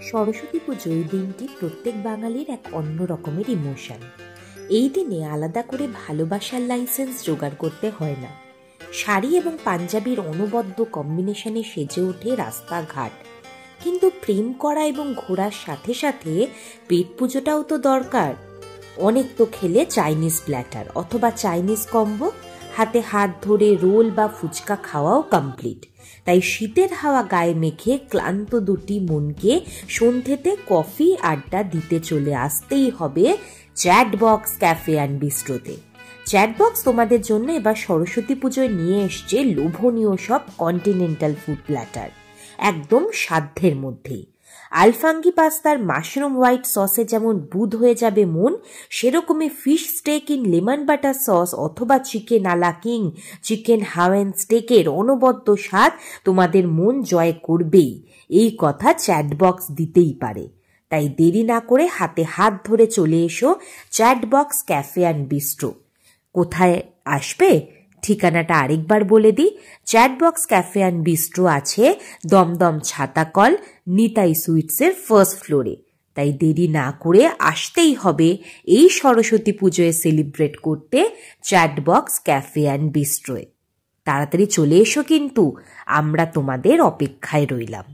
সরস্বতী পুজো এই দিনটি প্রত্যেক বাঙালির এক অন্য রকমের ইমোশন। এই দিনে আলাদা করে ভালোবাসার লাইসেন্স জোগাড় করতে হয় না। শাড়ি এবং পাঞ্জাবির অনবদ্য কম্বিনেশনে সেজে ওঠে রাস্তাঘাট। কিন্তু প্রেম করা এবং ঘোরার সাথে সাথে পেট পুজোটাও তো দরকার। অনেক তো খেলে চাইনিজ প্ল্যাটার অথবা চাইনিজ কম্বো, হাতে হাত ধরে রোল বা ফুচকা খাওয়াও কমপ্লিট। তাই শীতের হাওয়া গায়ে মেখে ক্লান্ত দুটি মনকে সন্ধ্যেতে কফি আড্ডা দিতে চলে আসতেই হবে চ্যাটবক্স ক্যাফে অ্যান্ড বিস্ট্রোতে। চ্যাটবক্স তোমাদের জন্য এবার সরস্বতী পুজোয় নিয়ে এসছে লোভনীয় সব কন্টিনেন্টাল ফুড প্ল্যাটার, একদম সাধ্যের মধ্যেই। আলফাঙ্গি পাস্তার মাশরুম হোয়াইট সসে যেমন বুঁদ হয়ে যাবে মন, সেরকমই fish steak in lemon butter sauce অথবা chicken a la king, chicken Hawaiian স্টেকের অনবদ্য স্বাদ তোমাদের মন জয় করবেই। এই কথা চ্যাটবক্স দিতেই পারে। তাই দেরি না করে হাতে হাত ধরে চলে এসো চ্যাটবক্স ক্যাফে অ্যান্ড বিস্ট্রো। কোথায় আসবে ঠিকানাটা আরেকবার বলে দিই। চ্যাটবক্স ক্যাফে অ্যান্ড বিস্ট্রো আছে দমদম ছাতাকল নিতাই সুইটসের ফার্স্ট ফ্লোরে। তাই দেরি না করে আসতেই হবে এই সরস্বতী পুজোয় সেলিব্রেট করতে চ্যাটবক্স ক্যাফে অ্যান্ড বিস্ট্রোয়। তাড়াতাড়ি চলে এসো কিন্তু, আমরা তোমাদের অপেক্ষায় রইলাম।